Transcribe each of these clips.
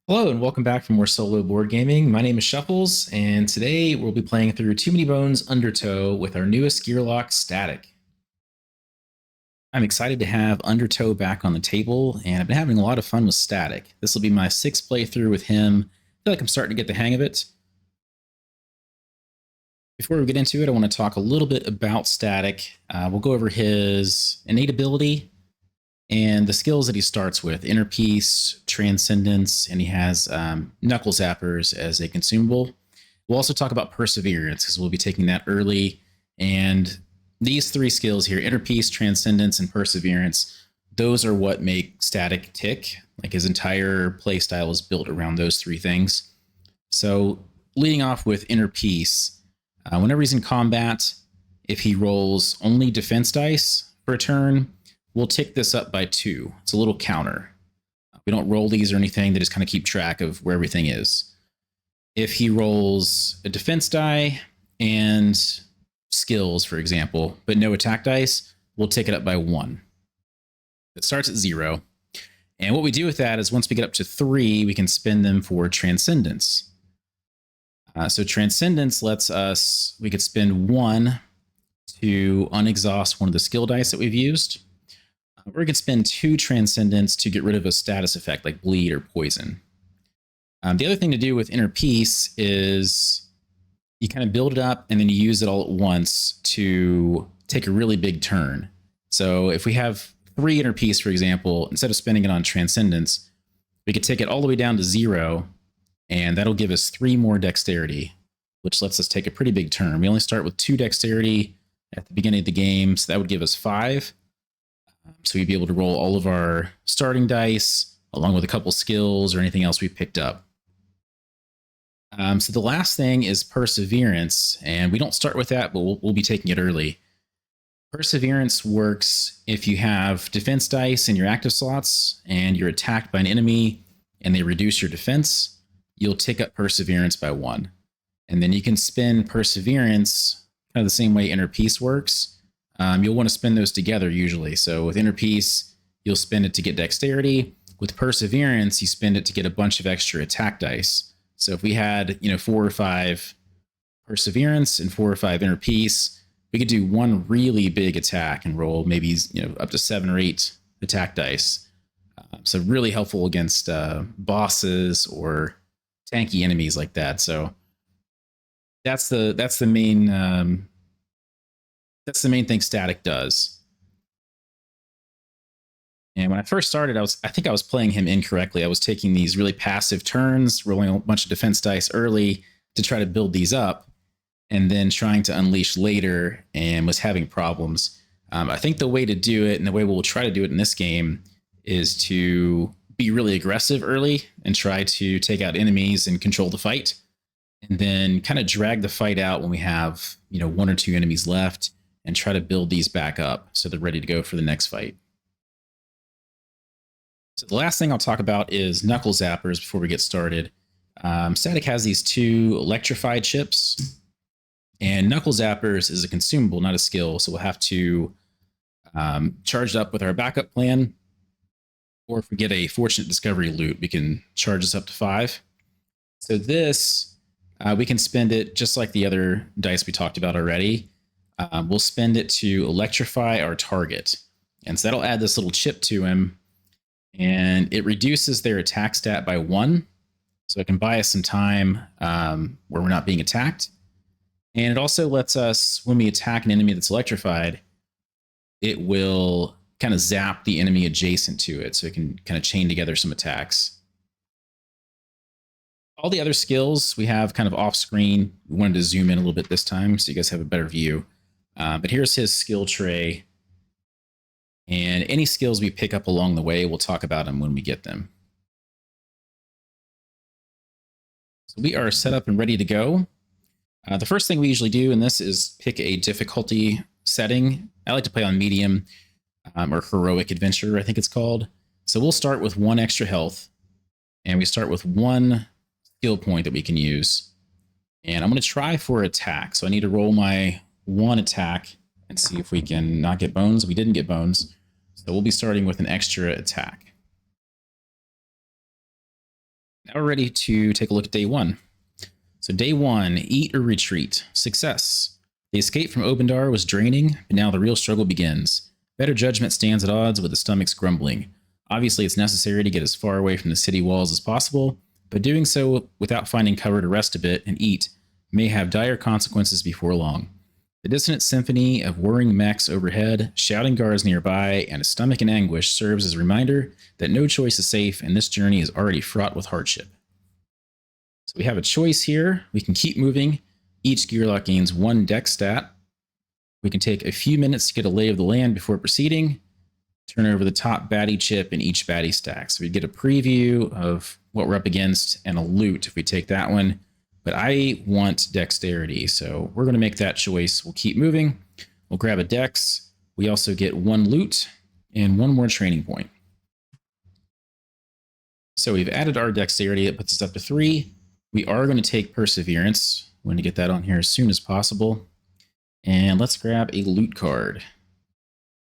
Hello and welcome back for more solo board gaming. My name is Shuffles, and today we'll be playing through Too Many Bones Undertow with our newest Gearloc Static. I'm excited to have Undertow back on the table, and I've been having a lot of fun with Static. This will be my sixth playthrough with him. I feel like I'm starting to get the hang of it. Before we get into it, I want to talk a little bit about Static. We'll go over his innate ability and the skills that he starts with: Inner Peace, Transcendence, and he has Knuckle Zappers as a consumable. We'll also talk about Perseverance because we'll be taking that early. And these three skills here: Inner Peace, Transcendence, and Perseverance, those are what make Static tick. Like, his entire play style is built around those three things. So leading off with Inner Peace, whenever he's in combat, if he rolls only defense dice for a turn, we'll tick this up by 2. It's a little counter. We don't roll these or anything. They just kind of keep track of where everything is. If he rolls a defense die and skills, for example, but no attack dice, we'll tick it up by 1. It starts at 0. And what we do with that is once we get up to 3, we can spend them for Transcendence. So Transcendence lets us, we could spend 1 to unexhaust one of the skill dice that we've used. Or we can spend 2 Transcendence to get rid of a status effect like bleed or poison. The other thing to do with Inner Peace is you kind of build it up and then you use it all at once to take a really big turn. So if we have 3 Inner Peace, for example, instead of spending it on Transcendence, we could take it all the way down to 0, and that'll give us 3 more Dexterity, which lets us take a pretty big turn. We only start with 2 Dexterity at the beginning of the game, so that would give us 5. So we'd be able to roll all of our starting dice along with a couple skills or anything else we picked up. So the last thing is Perseverance, and we don't start with that, but we'll be taking it early. Perseverance works if you have defense dice in your active slots and you're attacked by an enemy and they reduce your defense, you'll tick up Perseverance by 1. And then you can spend Perseverance kind of the same way Inner Peace works. You'll want to spend those together usually. So with Inner Peace, you'll spend it to get Dexterity. With Perseverance, you spend it to get a bunch of extra attack dice. So if we had, 4 or 5 Perseverance and 4 or 5 Inner Peace, we could do one really big attack and roll maybe, up to 7 or 8 attack dice. So really helpful against bosses or tanky enemies like that. So that's the main. That's the main thing Static does. And when I first started, I think I was playing him incorrectly. I was taking these really passive turns, rolling a bunch of defense dice early to try to build these up, and then trying to unleash later, and was having problems. I think the way to do it, and the way we'll try to do it in this game, is to be really aggressive early and try to take out enemies and control the fight, and then kind of drag the fight out when we have 1 or 2 enemies left, and try to build these back up so they're ready to go for the next fight. So the last thing I'll talk about is Knuckle Zappers before we get started. Static has these 2 electrified chips, and Knuckle Zappers is a consumable, not a skill, so we'll have to charge it up with our backup plan, or if we get a Fortunate Discovery loot, we can charge this up to 5. So this, we can spend it just like the other dice we talked about already. We'll spend it to electrify our target. And so that'll add this little chip to him, and it reduces their attack stat by 1. So it can buy us some time where we're not being attacked. And it also lets us, when we attack an enemy that's electrified, it will kind of zap the enemy adjacent to it. So it can kind of chain together some attacks. All the other skills we have kind of off screen. We wanted to zoom in a little bit this time so you guys have a better view. But here's his skill tray. And any skills we pick up along the way, we'll talk about them when we get them. So we are set up and ready to go. The first thing we usually do in this is pick a difficulty setting. I like to play on medium or heroic adventure, I think it's called. So we'll start with 1 extra health. And we start with 1 skill point that we can use. And I'm going to try for attack. So I need to roll my 1 attack and see if we can not get bones. We didn't get bones. So we'll be starting with an extra attack. Now we're ready to take a look at day 1. So day 1, eat or retreat. Success. The escape from Obendar was draining, but now the real struggle begins. Better judgment stands at odds with the stomach's grumbling. Obviously, it's necessary to get as far away from the city walls as possible, but doing so without finding cover to rest a bit and eat may have dire consequences before long. The dissonant symphony of whirring mechs overhead, shouting guards nearby, and a stomach in anguish serves as a reminder that no choice is safe and this journey is already fraught with hardship. So we have a choice here. We can keep moving. Each Gearloc gains 1 dex stat. We can take a few minutes to get a lay of the land before proceeding. Turn over the top baddie chip in each baddie stack. So we get a preview of what we're up against and a loot if we take that one. But I want dexterity, so we're going to make that choice. We'll keep moving. We'll grab a dex. We also get 1 loot and 1 more training point. So we've added our dexterity. It puts us up to 3. We are going to take perseverance. We're going to get that on here as soon as possible. And let's grab a loot card.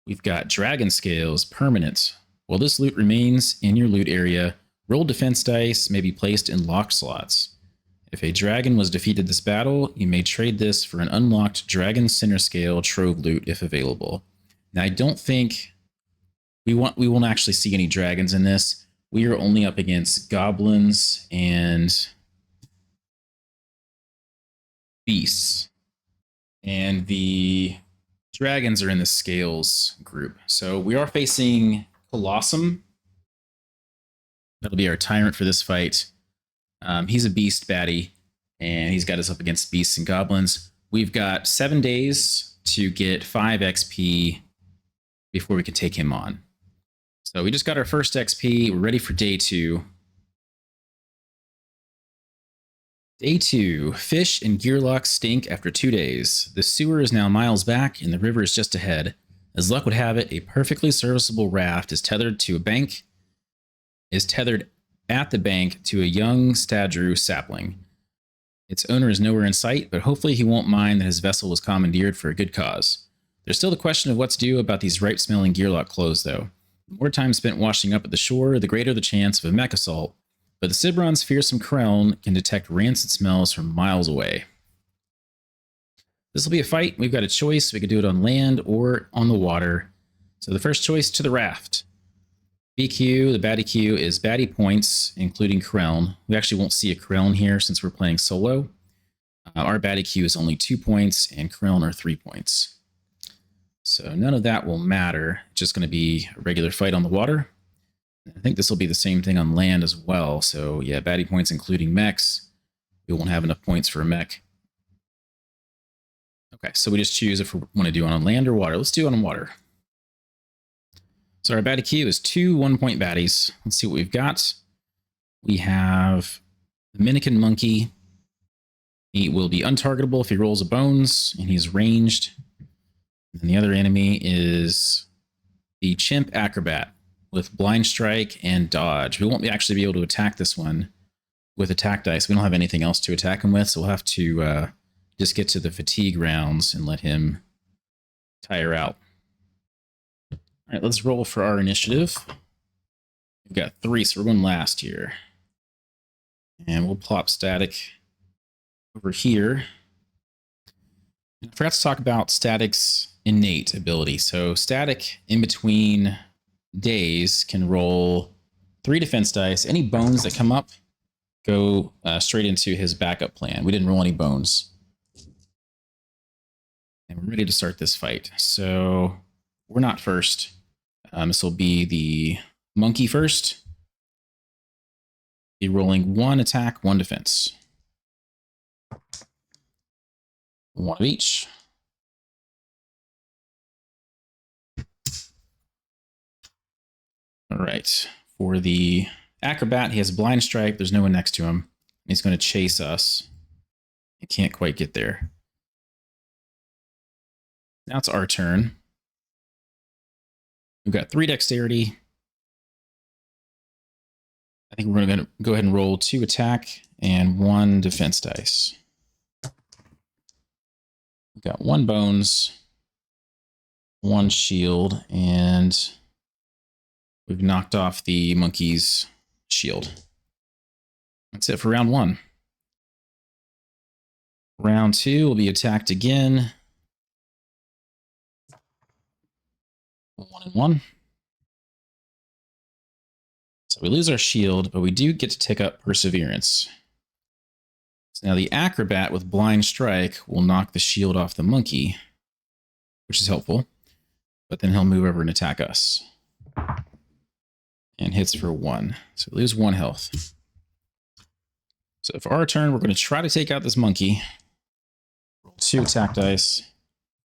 We've got Dragon Scales, permanent. While this loot remains in your loot area, roll defense dice may be placed in locked slots. If a dragon was defeated this battle, you may trade this for an unlocked Dragon Center Scale trove loot if available. Now, I don't think we won't actually see any dragons in this. We are only up against goblins and beasts. And the dragons are in the scales group. So we are facing Kollossum. That'll be our tyrant for this fight. He's a beast baddie, and he's got us up against beasts and goblins. We've got 7 days to get 5 XP before we can take him on. So we just got our first XP. We're ready for day 2. Day 2. Fish and Gearlocs stink after 2 days. The sewer is now miles back, and the river is just ahead. As luck would have it, a perfectly serviceable raft is tethered at the bank to a young Stadru sapling. Its owner is nowhere in sight, but hopefully he won't mind that his vessel was commandeered for a good cause. There's still the question of what to do about these ripe-smelling Gearloc clothes, though. The more time spent washing up at the shore, the greater the chance of a mech assault, but the Cibron's fearsome Kreln can detect rancid smells from miles away. This will be a fight. We've got a choice. We could do it on land or on the water. So the first choice, to the raft. BQ, the baddie Q, is baddie points, including Kreln. We actually won't see a Kreln here since we're playing solo. Our baddie Q is only 2 points, and Kreln are 3 points. So none of that will matter. It's just going to be a regular fight on the water. I think this will be the same thing on land as well. So yeah, baddie points including mechs. We won't have enough points for a mech. Okay, so we just choose if we want to do it on land or water. Let's do it on water. So our baddie Q is 2 1-point baddies. Let's see what we've got. We have the Minikin Monkey. He will be untargetable if he rolls a bones, and he's ranged. And the other enemy is the Chimp Acrobat with Blind Strike and Dodge. We won't actually be able to attack this one with attack dice. We don't have anything else to attack him with, so we'll have to just get to the fatigue rounds and let him tire out. All right, let's roll for our initiative. We've got 3, so we're going last here. And we'll plop Static over here. I forgot to talk about Static's innate ability. So Static, in between days, can roll 3 defense dice. Any bones that come up go straight into his backup plan. We didn't roll any bones. And we're ready to start this fight. So we're not first. This will be the monkey first. Be rolling 1 attack, 1 defense. 1 of each. All right. For the acrobat, he has blind strike. There's no one next to him. He's going to chase us. He can't quite get there. Now it's our turn. We've got 3 dexterity. I think we're going to go ahead and roll 2 attack and 1 defense dice. We've got 1 bones, 1 shield, and we've knocked off the monkey's shield. That's it for round 1. Round 2 will be attacked again. 1 and 1. So we lose our shield, but we do get to take up Perseverance. So now the Acrobat with Blind Strike will knock the shield off the monkey, which is helpful. But then he'll move over and attack us. And hits for 1. So we lose 1 health. So for our turn, we're going to try to take out this monkey. Roll 2 attack dice.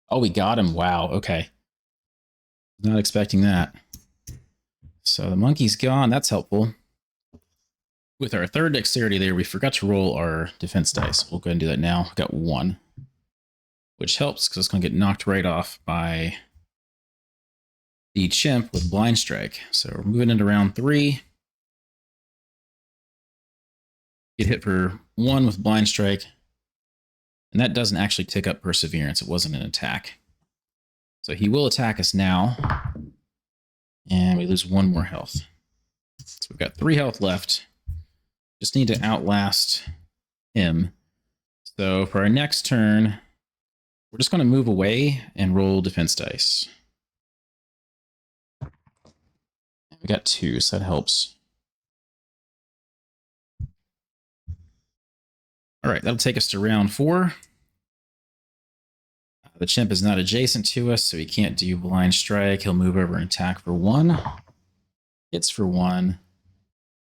Oh, we got him. Wow. Okay. Not expecting that. So the monkey's gone. That's helpful. With our 3rd dexterity there, we forgot to roll our defense dice. We'll go ahead and do that now. We got 1, which helps because it's going to get knocked right off by the chimp with Blind Strike. So we're moving into round 3. Get hit for 1 with Blind Strike. And that doesn't actually tick up Perseverance. It wasn't an attack. So he will attack us now. And we lose 1 more health. So we've got 3 health left. Just need to outlast him. So for our next turn, we're just going to move away and roll defense dice. We got 2, so that helps. All right, that'll take us to round 4. The chimp is not adjacent to us, so he can't do Blind Strike. He'll move over and attack for 1. Hits for 1.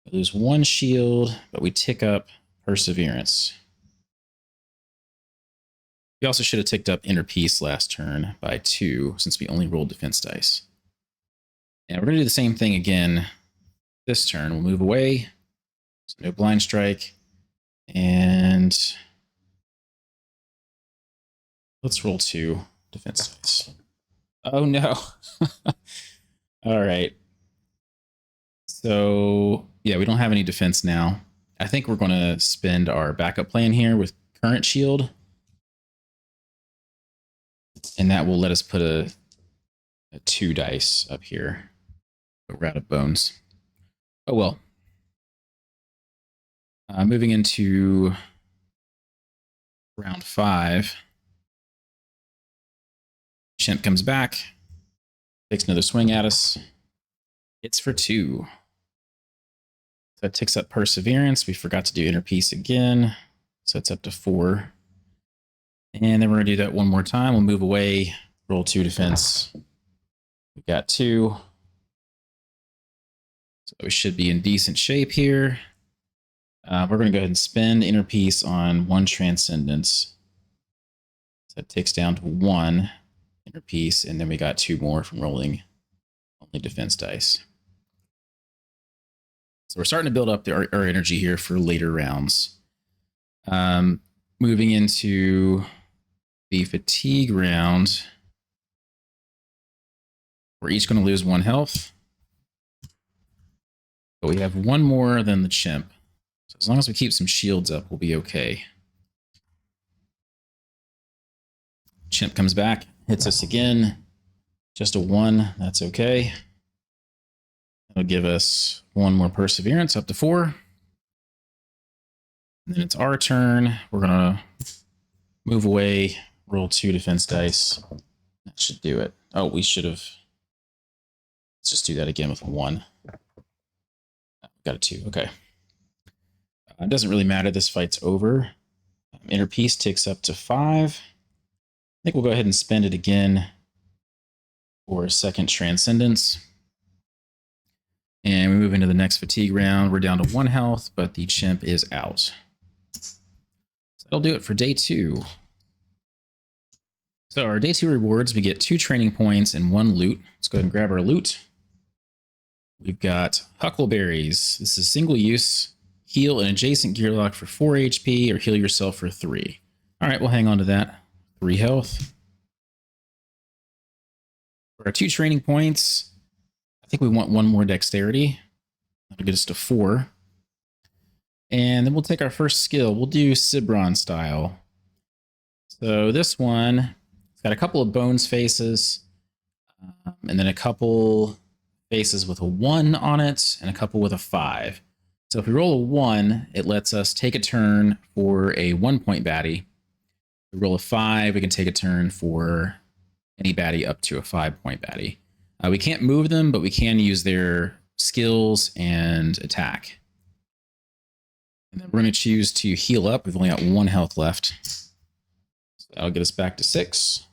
We lose 1 shield, but we tick up Perseverance. We also should have ticked up Inner Peace last turn by 2, since we only rolled defense dice. And we're going to do the same thing again this turn. We'll move away. So no Blind Strike. And let's roll 2 defense dice. Oh no. All right. So yeah, we don't have any defense now. I think we're going to spend our backup plan here with current shield. And that will let us put a 2 dice up here. But we're out of bones. Oh well. Moving into round 5. Chimp comes back, takes another swing at us, hits for 2. So that ticks up Perseverance. We forgot to do Inner Peace again, so it's up to 4. And then we're going to do that 1 more time. We'll move away, roll 2 defense. We got 2. So we should be in decent shape here. We're going to go ahead and spend Inner Peace on 1 Transcendence. So that takes down to 1 Inner Peace, and then we got 2 more from rolling only defense dice. So we're starting to build up our energy here for later rounds. Moving into the fatigue round, we're each going to lose 1 health. But we have 1 more than the chimp. So as long as we keep some shields up, we'll be okay. Chimp comes back, hits us again. Just a 1, that's okay. That'll give us 1 more Perseverance, up to 4. And then it's our turn. We're gonna move away, roll 2 defense dice. That should do it. Oh, we should have. Let's just do that again with 1. Got a 2, okay. It doesn't really matter, this fight's over. Inner Peace takes up to 5. I think we'll go ahead and spend it again for a 2nd Transcendence. And we move into the next fatigue round. We're down to 1 health, but the chimp is out. So that'll do it for day 2. So our day 2 rewards, we get 2 training points and 1 loot. Let's go ahead and grab our loot. We've got Huckleberries. This is single use. Heal an adjacent Gearloc for 4 HP or heal yourself for 3. All right, we'll hang on to that. 3 health. For our 2 training points, I think we want 1 more dexterity. That'll get us to 4. And then we'll take our first skill. We'll do Cibron style. So this one, it's got a couple of bones faces, and then a couple faces with a 1 on it, and a couple with a 5. So if we roll a 1, it lets us take a turn for a 1-point baddie. If we roll a 5, we can take a turn for any baddie up to a 5-point baddie. We can't move them, but we can use their skills and attack. And then we're going to choose to heal up. We've only got 1 health left. So that'll get us back to 6.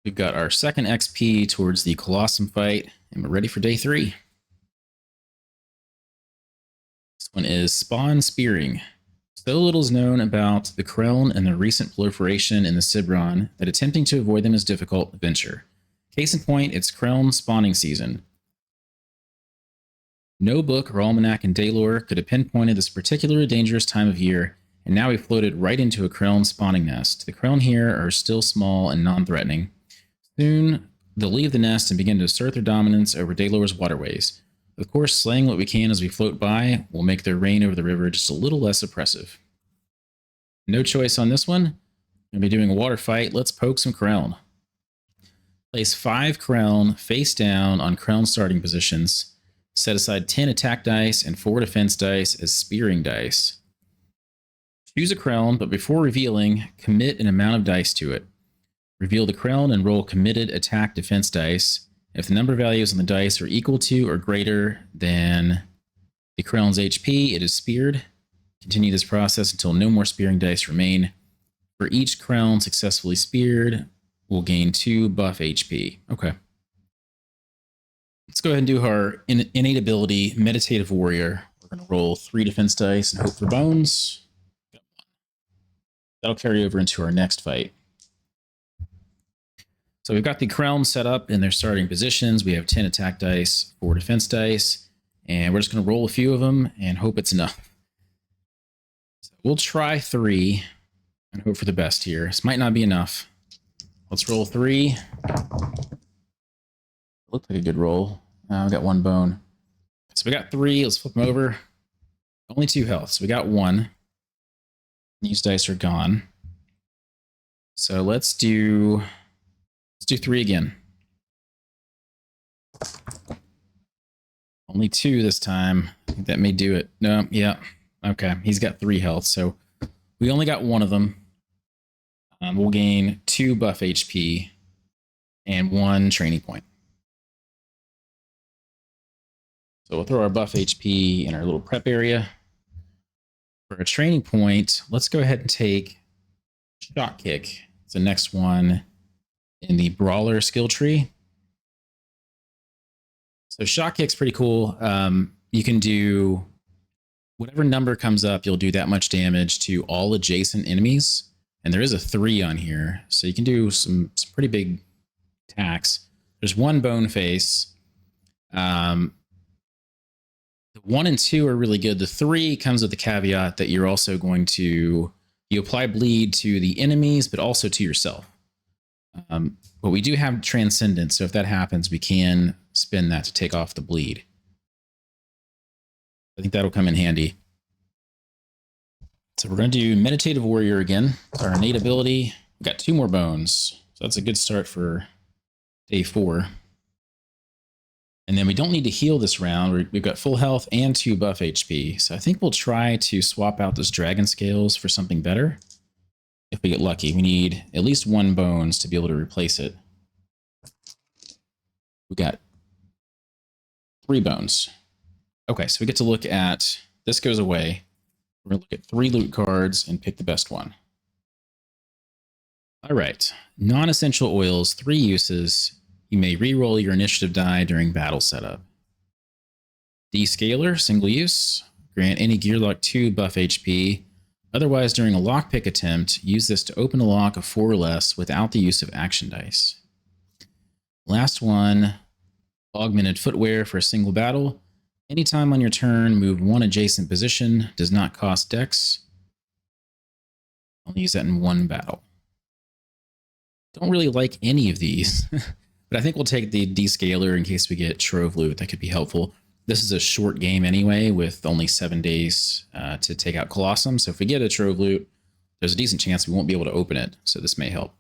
We've got our second XP towards the Kollossum fight, and we're ready for day 3. This one is Spawn Spearing. So little is known about the Krelln and their recent proliferation in the Cibron that attempting to avoid them is a difficult venture. Case in point, it's Krelln spawning season. No book or almanac in Daelore could have pinpointed this particularly dangerous time of year, and now we floated right into a Krelln spawning nest. The Krelln here are still small and non-threatening. Soon, they'll leave the nest and begin to assert their dominance over Daelore's waterways. Of course, slaying what we can as we float by will make their reign over the river just a little less oppressive. No choice on this one. We're going to be doing a water fight. Let's poke some Krelln. Place 5 Krelln face down on Krelln starting positions. Set aside 10 attack dice and 4 defense dice as spearing dice. Choose a Krelln, but before revealing, commit an amount of dice to it. Reveal the Krelln and roll committed attack defense dice. If the number values on the dice are equal to or greater than the Krelln's HP, it is speared. Continue this process until no more spearing dice remain. For each Krelln successfully speared, we'll gain 2 buff HP. Okay. Let's go ahead and do our innate ability, Meditative Warrior. We're going to roll 3 defense dice and hope for bones. That'll carry over into our next fight. So we've got the Krelln set up in their starting positions. We have 10 attack dice, 4 defense dice, and we're just going to roll a few of them and hope it's enough. So we'll try 3 and hope for the best here. This might not be enough. Let's roll 3. Looked like a good roll. We got 1 bone. So we got 3. Let's flip them over. Only 2 health. So we got 1. These dice are gone. So let's do 3 again. Only 2 this time. I think that may do it. No, yeah. Okay, he's got 3 health, so we only got 1 of them. We'll gain 2 buff HP and 1 training point. So we'll throw our buff HP in our little prep area. For a training point, let's go ahead and take Shock Kick. It's the next one in the Brawler skill tree. So Shock Kick's pretty cool. You can do whatever number comes up, you'll do that much damage to all adjacent enemies. And there is a 3 on here, so you can do some pretty big attacks. There's 1 bone face. The 1 and 2 are really good. The 3 comes with the caveat that you're also going to, you apply bleed to the enemies, but also to yourself. But we do have Transcendence, so if that happens, we can spend that to take off the bleed. I think that'll come in handy. So we're going to do Meditative Warrior again. It's our innate ability. We've got 2 more bones, so that's a good start for day 4. And then we don't need to heal this round. We've got full health and 2 buff HP. So I think we'll try to swap out those dragon scales for something better. If we get lucky, we need at least 1 bones to be able to replace it. We got 3 bones. Okay, so we get to look at, this goes away. We're going to look at 3 loot cards and pick the best one. All right, non-essential oils, 3 uses. You may re-roll your initiative die during battle setup. Descaler, single use. Grant any Gearloc 2 buff HP. Otherwise, during a lockpick attempt, use this to open a lock of 4 or less without the use of action dice. Last one, augmented footwear for a single battle. Anytime on your turn, move 1 adjacent position. Does not cost dex. I'll use that in 1 battle. Don't really like any of these, but I think we'll take the descaler in case we get trove loot. That could be helpful. This is a short game anyway, with only 7 days to take out Kollossum. So if we get a trove loot, there's a decent chance we won't be able to open it. So this may help.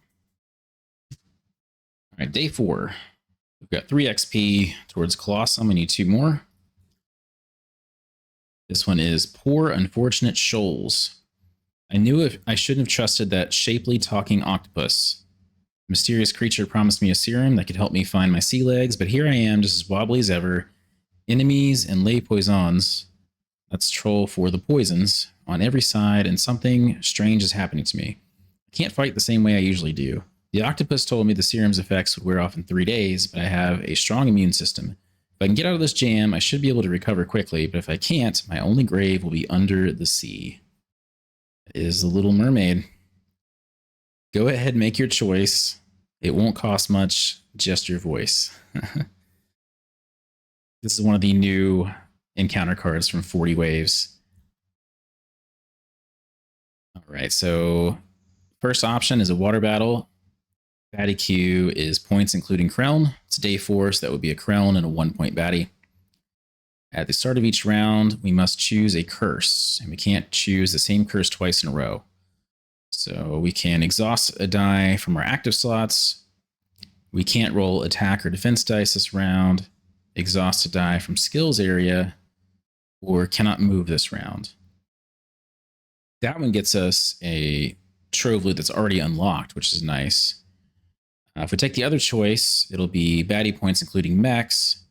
All right, day 4. We've got 3 XP towards Kollossum. We need 2 more. This one is Poor Unfortunate Shoals. I knew I shouldn't have trusted that shapely talking octopus. A mysterious creature promised me a serum that could help me find my sea legs, but here I am, just as wobbly as ever. Enemies and lay poisons. That's troll for the poisons on every side, and something strange is happening to me. I can't fight the same way I usually do. The octopus told me the serum's effects would wear off in 3 days, but I have a strong immune system. If I can get out of this jam, I should be able to recover quickly, but if I can't, my only grave will be under the sea. It is the Little Mermaid. Go ahead, make your choice. It won't cost much, just your voice. This is one of the new encounter cards from 40 Waves. All right, so first option is a water battle. Baddie Q is points including Kreln. It's day 4, so that would be a Kreln and a 1-point baddie. At the start of each round, we must choose a curse, and we can't choose the same curse twice in a row. So we can exhaust a die from our active slots. We can't roll attack or defense dice this round, exhaust a die from skills area, or cannot move this round. That one gets us a trove loot that's already unlocked, which is nice. If we take the other choice, it'll be baddie points including mechs.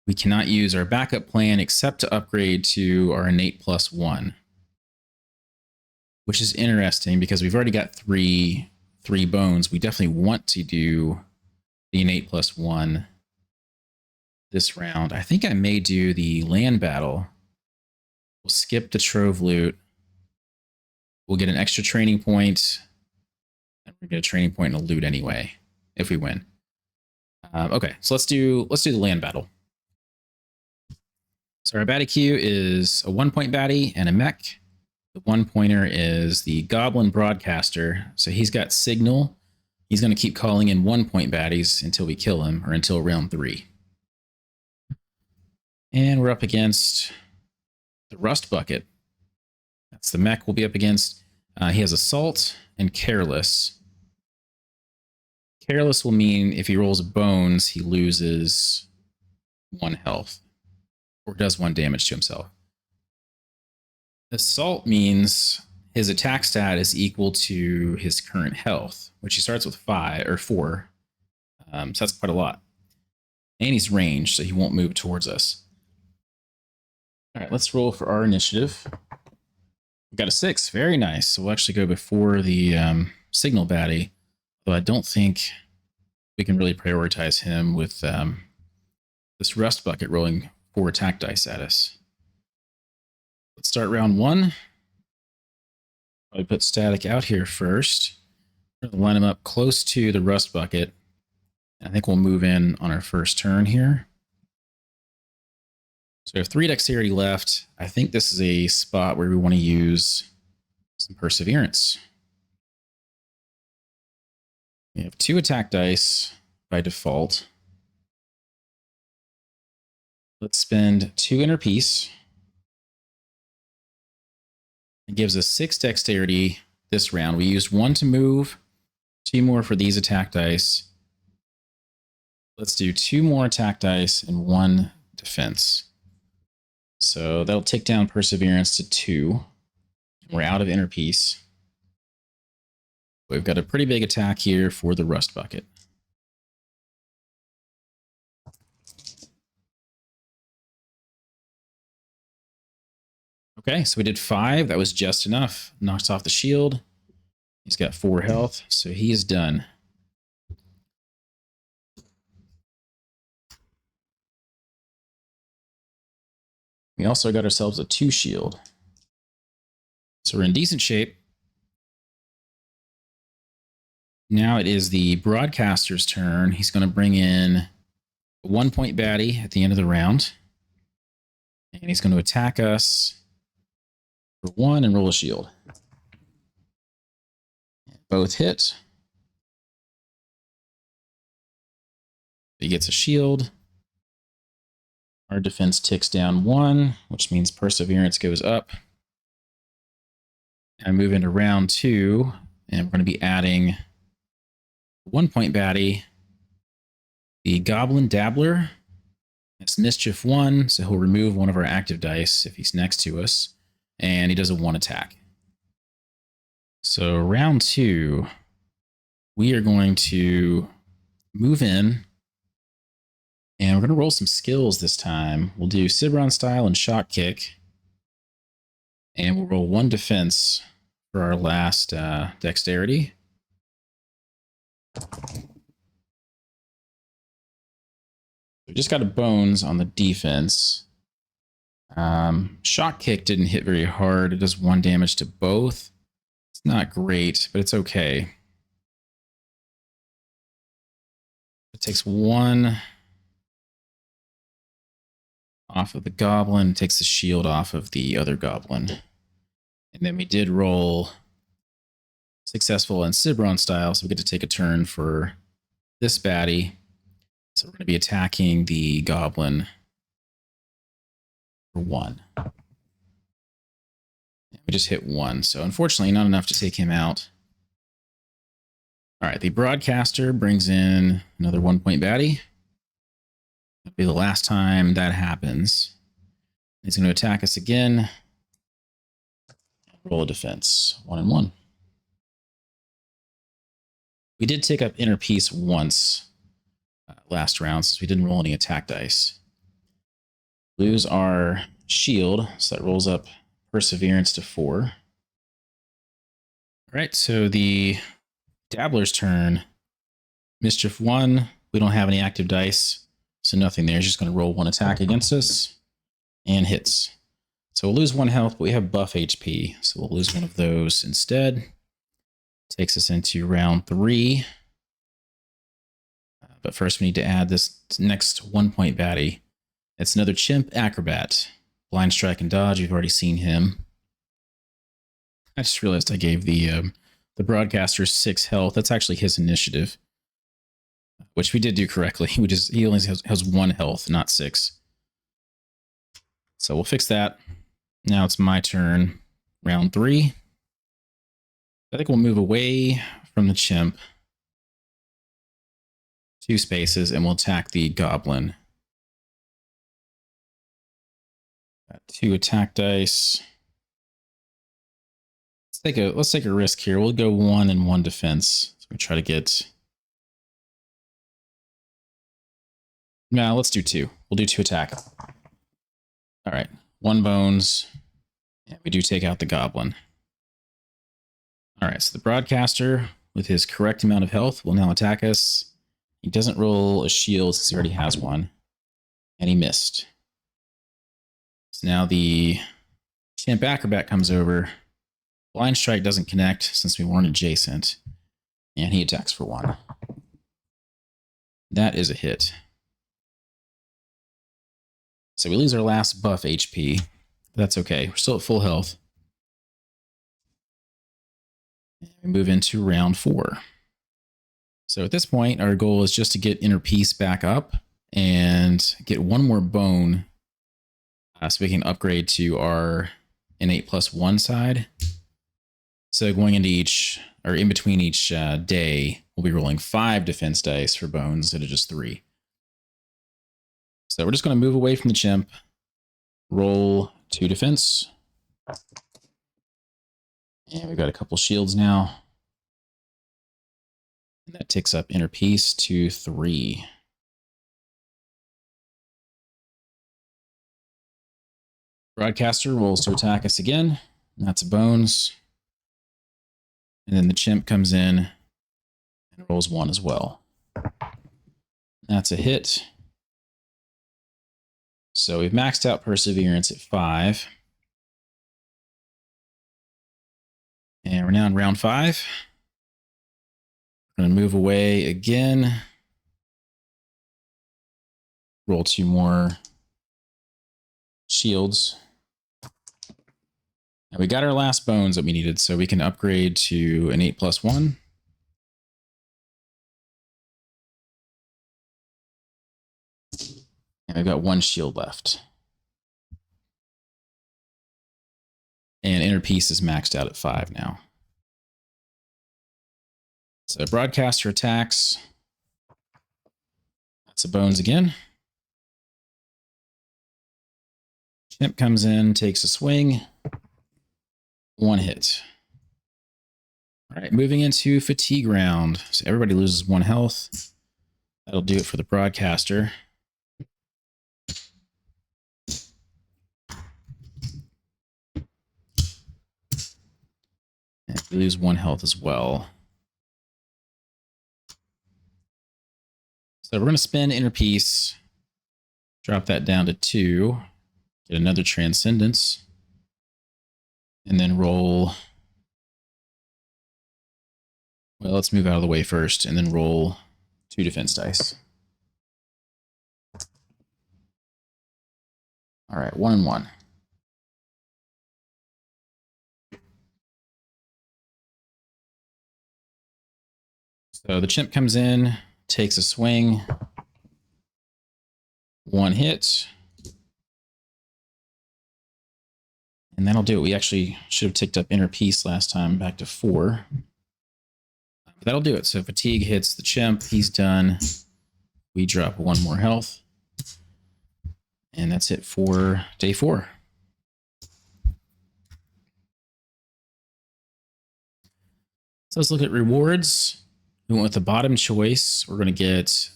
We cannot use our backup plan except to upgrade to our innate +1, which is interesting because we've already got three bones. We definitely want to do the innate +1 this round. I think I may do the land battle. We'll skip the trove loot. We'll get an extra training point. And we're going to get a training point and a loot anyway, if we win. Okay, so let's do the land battle. So our baddie Q is a 1-point baddie and a mech. The 1-pointer is the Goblin Broadcaster. So he's got signal. He's going to keep calling in 1-point baddies until we kill him, or until round 3. And we're up against the Rust Bucket. That's the mech we'll be up against. He has Assault and Careless. Careless will mean if he rolls bones, he loses 1 health, or does 1 damage to himself. Assault means his attack stat is equal to his current health, which he starts with 5 or 4. So that's quite a lot. And he's ranged, so he won't move towards us. All right, let's roll for our initiative. We got a 6. Very nice. So we'll actually go before the signal baddie, though I don't think we can really prioritize him with this Rust Bucket rolling 4 attack dice at us. Let's start round 1. Probably put Static out here first. We're going to line him up close to the Rust Bucket. I think we'll move in on our first turn here. So we have 3 dexterity left. I think this is a spot where we want to use some perseverance. We have 2 attack dice by default. Let's spend 2 inner peace. It gives us 6 dexterity this round. We used 1 to move, 2 more for these attack dice. Let's do 2 more attack dice and 1 defense. So that'll tick down perseverance to 2. We're out of inner peace. We've got a pretty big attack here for the Rust Bucket. Okay, so we did 5. That was just enough. Knocks off the shield. He's got 4 health, so he is done. We also got ourselves a 2 shield. So we're in decent shape. Now it is the broadcaster's turn. He's going to bring in a 1-point baddie at the end of the round. And he's going to attack us for 1 and roll a shield. Both hit. He gets a shield. Our defense ticks down 1, which means perseverance goes up. I move into round 2, and we're going to be adding 1-point baddie, the Goblin Dabbler. It's Mischief 1, so he'll remove one of our active dice if he's next to us. And he does a 1 attack. So round 2, we are going to move in. And we're going to roll some skills this time. We'll do Cibron Style and Shock Kick. And we'll roll 1 defense for our last dexterity. We just got a bones on the defense. Shock Kick didn't hit very hard. It does 1 damage to both. It's not great, but it's okay. It takes 1 off of the goblin, takes the shield off of the other goblin. And then we did roll successful in Cibron Style, so we get to take a turn for this baddie. So we're going to be attacking the goblin for 1. We just hit 1, so unfortunately not enough to take him out. All right, the Broadcaster brings in another 1-point baddie. That'll be the last time that happens. He's going to attack us again. Roll a defense, 1 and 1. We did take up Inner Peace once last round since we didn't roll any attack dice. Lose our shield, so that rolls up Perseverance to 4. All right, so the Dabbler's turn. Mischief 1, we don't have any active dice, so nothing there. He's just going to roll 1 attack against us and hits. So we'll lose 1 health, but we have buff HP, so we'll lose 1 of those instead. Takes us into round 3. But first we need to add this next 1-point baddie. It's another Chimp Acrobat. Blind Strike and Dodge, you've already seen him. I just realized I gave the Broadcaster 6 health. That's actually his initiative, which we did do correctly. He only has 1 health, not 6. So we'll fix that. Now it's my turn. Round 3. I think we'll move away from the chimp 2 spaces and we'll attack the goblin. Got 2 attack dice. Let's take a risk here. We'll go 1 and 1 defense. So we try to get. No, let's do 2. We'll do 2 attack. All right, 1 bones. Yeah, we do take out the goblin. All right, so the Broadcaster, with his correct amount of health, will now attack us. He doesn't roll a shield since he already has 1. And he missed. So now the Chimp Acrobat comes over. Blind Strike doesn't connect since we weren't adjacent. And he attacks for 1. That is a hit. So we lose our last buff HP. That's okay. We're still at full health. We move into round 4. So at this point, our goal is just to get Inner Peace back up and get 1 more bone so we can upgrade to our innate +1 side. So going into in between each day, we'll be rolling 5 defense dice for bones instead of just 3. So we're just going to move away from the chimp, roll 2 defense. And we've got a couple shields now. And that takes up Inner Peace to 3. Broadcaster rolls to attack us again. And that's bones. And then the chimp comes in and rolls 1 as well. That's a hit. So we've maxed out Perseverance at 5. And we're now in round 5. We're going to move away again. Roll 2 more shields. And we got our last bones that we needed, so we can upgrade to an 8 + 1. And we've got 1 shield left. And Inner Peace is maxed out at 5 now. So broadcaster attacks. That's a bones again. Chimp comes in, takes a swing. 1 hit. All right, moving into fatigue round. So everybody loses 1 health. That'll do it for the broadcaster. And we lose 1 health as well. So we're going to spend inner peace. Drop that down to 2. Get another transcendence. And then roll. Well, let's move out of the way first and then roll 2 defense dice. All right, 1 and 1. So the chimp comes in, takes a swing. 1 hit. And that'll do it. We actually should have ticked up inner peace last time, back to 4. But that'll do it. So fatigue hits the chimp. He's done. We drop 1 more health. And that's it for day 4. So let's look at rewards. We went with the bottom choice. We're going to get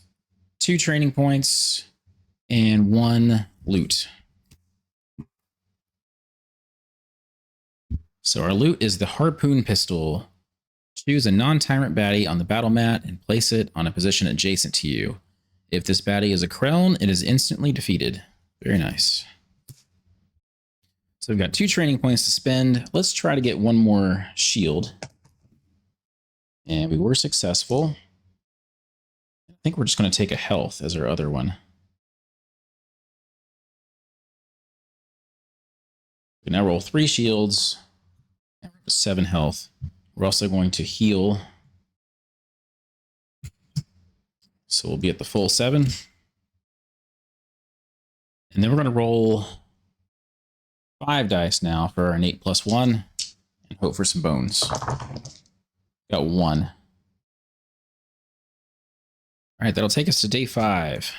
2 training points and 1 loot. So our loot is the harpoon pistol. Choose a non-tyrant baddie on the battle mat and place it on a position adjacent to you. If this baddie is a Krell, it is instantly defeated. Very nice. So we've got 2 training points to spend. Let's try to get 1 more shield. And we were successful. I think we're just going to take a health as our other one. We now roll 3 shields. 7 health. We're also going to heal. So we'll be at the full 7. And then we're going to roll 5 dice now for our innate +1 and hope for some bones. Got 1. All right, that'll take us to day 5.